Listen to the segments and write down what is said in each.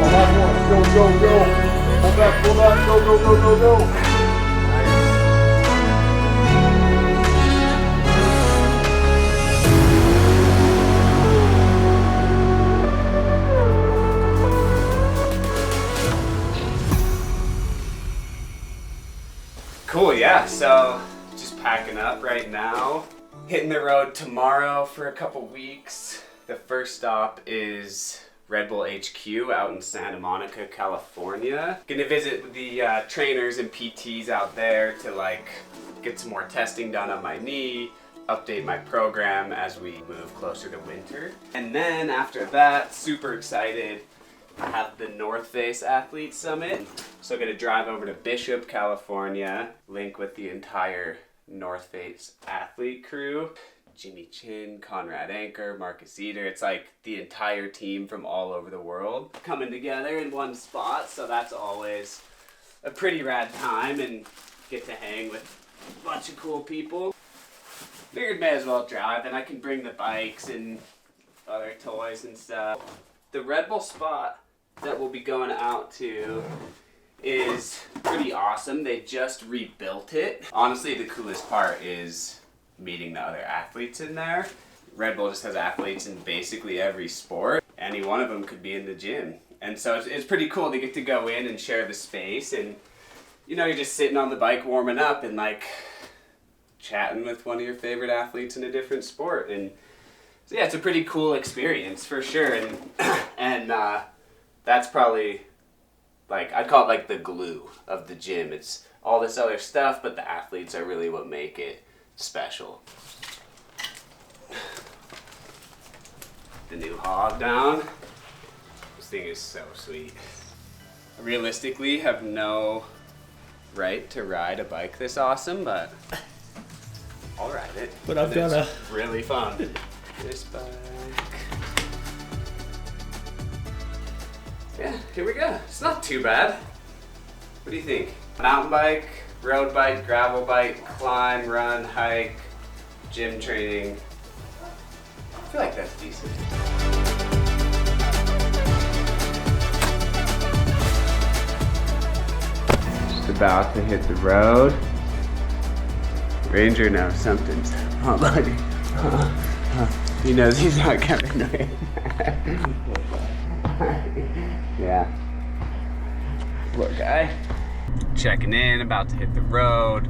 last one. Go, go, go. Pull back, go, go, go, go, go. Cool, yeah, so just packing up right now. Hitting the road tomorrow for a couple weeks. The first stop is RedBull HQ out in Santa Monica, California. Gonna visit the trainers and PTs out there to like get some more testing done on my knee, update my program as we move closer to winter. And then after that, super excited, I have the North Face Athlete Summit. So I'm gonna drive over to Bishop, California, link with the entire North Face athlete crew. Jimmy Chin, Conrad Anker, Marcus Eder. It's like the entire team from all over the world coming together in one spot. So that's always a pretty rad time and get to hang with a bunch of cool people. Figured may as well drive, and I can bring the bikes and other toys and stuff. The RedBull spot that we'll be going out to is pretty awesome. They just rebuilt it. Honestly, the coolest part is meeting the other athletes in there. RedBull just has athletes in basically every sport. Any one of them could be in the gym. And so it's pretty cool to get to go in and share the space, and you know, you're just sitting on the bike warming up and like chatting with one of your favorite athletes in a different sport. And so yeah, it's a pretty cool experience for sure. And that's probably, like, I'd call it like the glue of the gym. It's all this other stuff, but the athletes are really what make it special. The new hog down. This thing is so sweet. I realistically have no right to ride a bike this awesome, but I'll ride it. But I've got It's really fun. This bike. Yeah, here we go. It's not too bad. What do you think? Mountain bike, road bike, gravel bike, climb, run, hike, gym training. I feel like that's decent. Just about to hit the road. Ranger knows something's up, buddy. He knows he's not coming away. Yeah. Look, guy. Checking in, about to hit the road.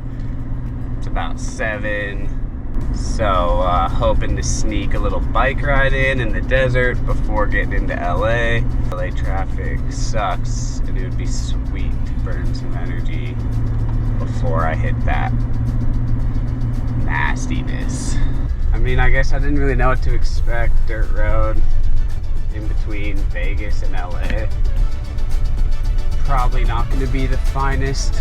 It's about 7. So, hoping to sneak a little bike ride in the desert before getting into LA. LA traffic sucks, and it would be sweet to burn some energy before I hit that nastiness. I mean, I guess I didn't really know what to expect. Dirt road in between Vegas and LA. Probably not going to be the finest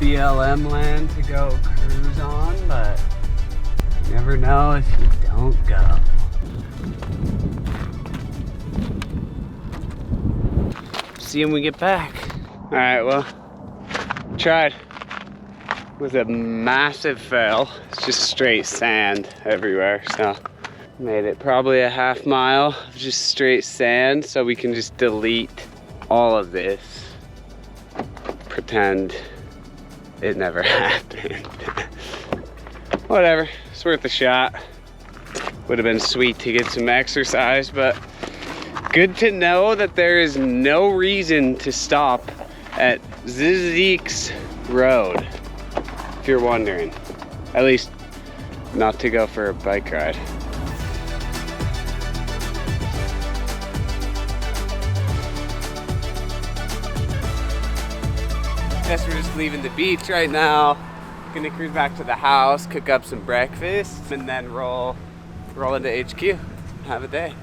BLM land to go cruise on, but you never know if you don't go. See you when we get back. Alright, well, tried. It was a massive fail. It's just straight sand everywhere, so made it probably a half mile of just straight sand, so we can just delete all of this. Pretend it never happened. Whatever, it's worth a shot. Would have been sweet to get some exercise, but good to know that there is no reason to stop at Zizek's Road, if you're wondering. At least not to go for a bike ride. Guess we're just leaving the beach right now. Gonna cruise back to the house, cook up some breakfast, and then roll into HQ. Have a day.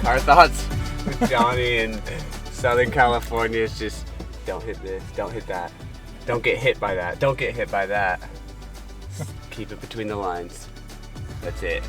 Car thoughts with Johnny in Southern California is just, don't hit this, don't hit that. Don't get hit by that, don't get hit by that. Keep it between the lines. That's it.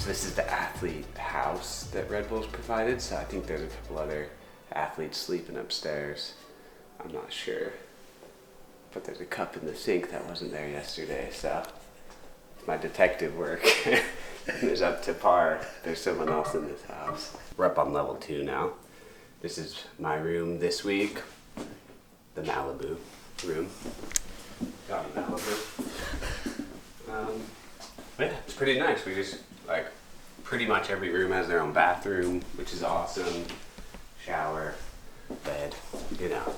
So this is the athlete house that RedBull's provided. So I think there's a couple other athletes sleeping upstairs. I'm not sure. But there's a cup in the sink that wasn't there yesterday, so my detective work is up to par. There's someone else in this house. We're up on level 2 now. This is my room this week. The Malibu room. Got a Malibu. Yeah, it's pretty nice. We just, like, pretty much every room has their own bathroom, which is awesome. Shower, bed, you know,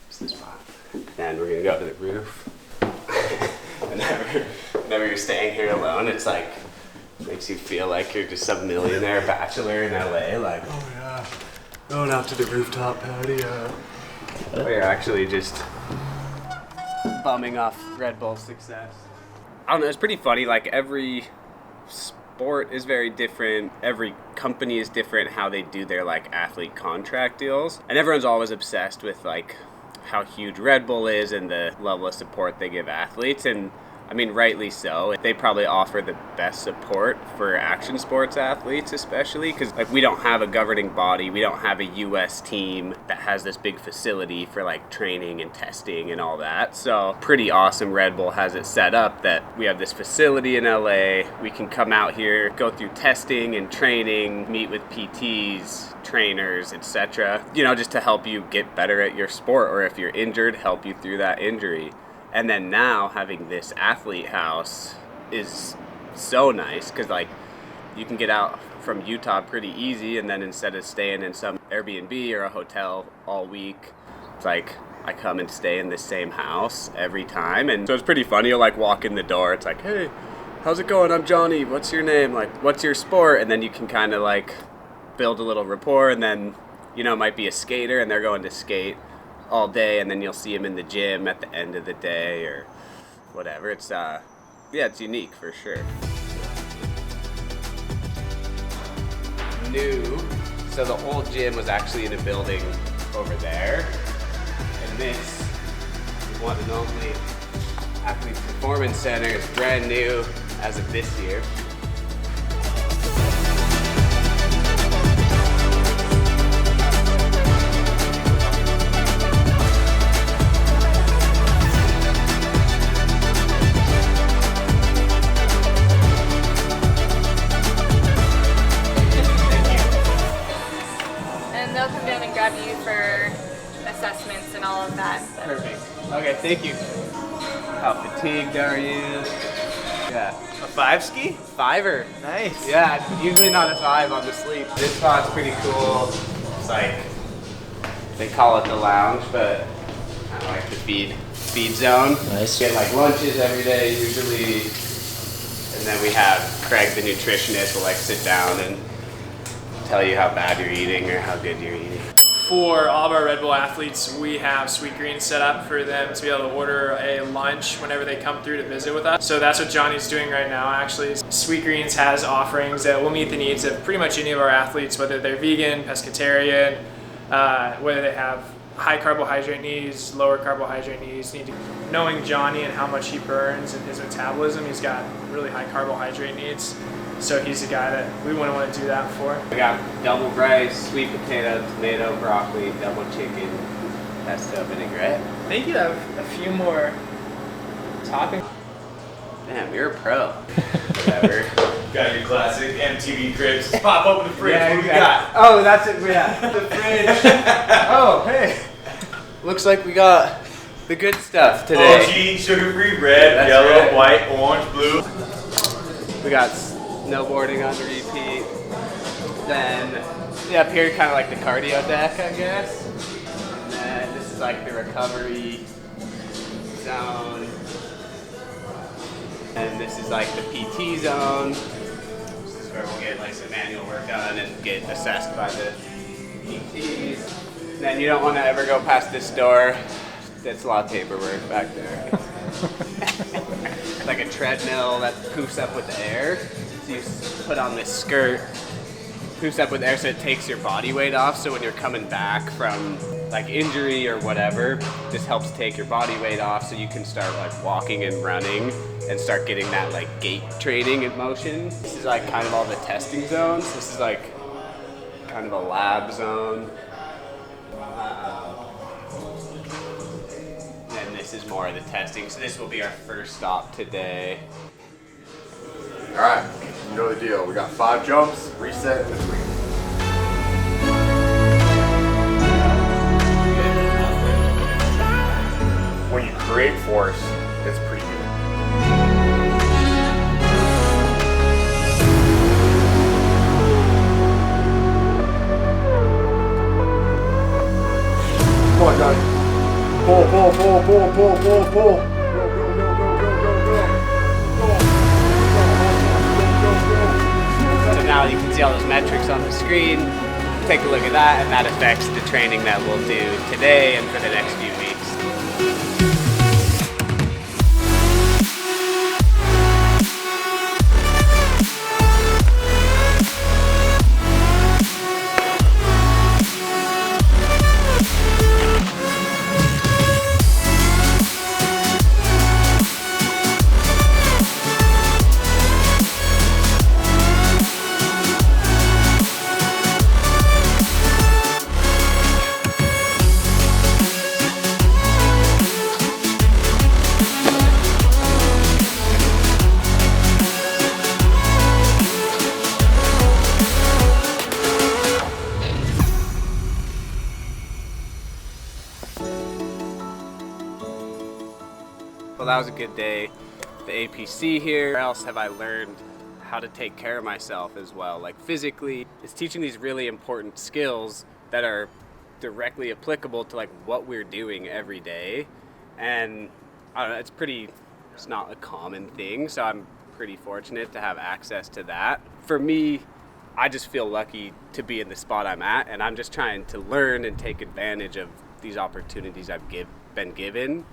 it's the spot. Then we're gonna go to the roof. Whenever you're staying here alone, it's like, makes you feel like you're just some millionaire bachelor in LA, like, oh yeah, going out to the rooftop patio. But you're actually just bumming off Red Bull success. I don't know, it's pretty funny, like every sport is very different, every company is different how they do their like athlete contract deals, and everyone's always obsessed with like how huge Red Bull is and the level of support they give athletes, and I mean rightly so. They probably offer the best support for action sports athletes, especially because like we don't have a governing body, we don't have a US team that has this big facility for like training and testing and all that. So pretty awesome Red Bull has it set up that we have this facility in LA, we can come out here, go through testing and training, meet with PTs, trainers, etc., you know, just to help you get better at your sport, or if you're injured, help you through that injury. And then now having this athlete house is so nice because like you can get out from Utah pretty easy, and then instead of staying in some Airbnb or a hotel all week, it's like I come and stay in the same house every time. And so it's pretty funny. You'll like walk in the door, it's like, hey, how's it going? I'm Johnny. What's your name? Like, what's your sport? And then you can kind of like build a little rapport, and then, you know, it might be a skater and they're going to skate all day, and then you'll see him in the gym at the end of the day or whatever. It's yeah, it's unique for sure. New, so the old gym was actually in a building over there, and this one and only Athlete Performance Center is brand new as of this year. You for assessments and all of that. Perfect. Okay, thank you. How fatigued are you? Yeah. A 5 ski? 5er. Nice. Yeah, usually not a 5 on the sleep. This spot's pretty cool. It's like, they call it the lounge, but kind of like the feed zone. Nice. Get like lunches every day usually, and then we have Craig, the nutritionist, will like sit down and tell you how bad you're eating or how good you're eating. For all of our Red Bull athletes, we have Sweetgreens set up for them to be able to order a lunch whenever they come through to visit with us. So that's what Johnny's doing right now, actually. Sweetgreens has offerings that will meet the needs of pretty much any of our athletes, whether they're vegan, pescatarian, whether they have high carbohydrate needs, lower carbohydrate needs. Knowing Johnny and how much he burns and his metabolism, he's got really high carbohydrate needs. So he's the guy that we wouldn't want to do that for. We got double rice, sweet potato, tomato, broccoli, double chicken, pesto vinaigrette. I think you have a few more toppings. Damn, you're a pro. Whatever. Got your classic MTV cribs. Just pop open the fridge. Yeah, what do we got? Oh, that's it. Yeah, the fridge. Oh, hey. Looks like we got the good stuff today. OG, sugar-free, red, That's yellow, right. white, orange, blue. We got snowboarding on repeat. Then, yeah, up here, kind of like the cardio deck, I guess. And then this is like the recovery zone. And this is like the PT zone. This is where we'll get like some manual work done and get assessed by the PTs. And then you don't want to ever go past this door. That's a lot of paperwork back there. Like a treadmill that poofs up with air. So you put on this skirt, poofs up with air so it takes your body weight off. So when you're coming back from like injury or whatever, this helps take your body weight off so you can start like walking and running and start getting that like gait training in motion. This is like kind of all the testing zones. This is like kind of a lab zone. And this is more of the testing. So this will be our first stop today. All right, you know the deal. We got 5 jumps, reset in between. When you create force, it's pretty good. Come on, Johnny. Pull, pull, pull, pull, pull, pull, pull. Go, go, go, go, go, go, go. So now you can see all those metrics on the screen. Take a look at that, and that affects the training that we'll do today and for the next few weeks. Well, that was a good day. The APC here. Where else have I learned how to take care of myself as well? Like physically, it's teaching these really important skills that are directly applicable to like what we're doing every day. And I don't know, it's not a common thing. So I'm pretty fortunate to have access to that. For me, I just feel lucky to be in the spot I'm at, and I'm just trying to learn and take advantage of these opportunities I've been given.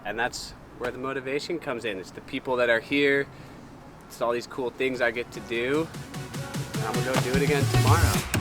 And that's where the motivation comes in. It's the people that are here. It's all these cool things I get to do. And I'm gonna go do it again tomorrow.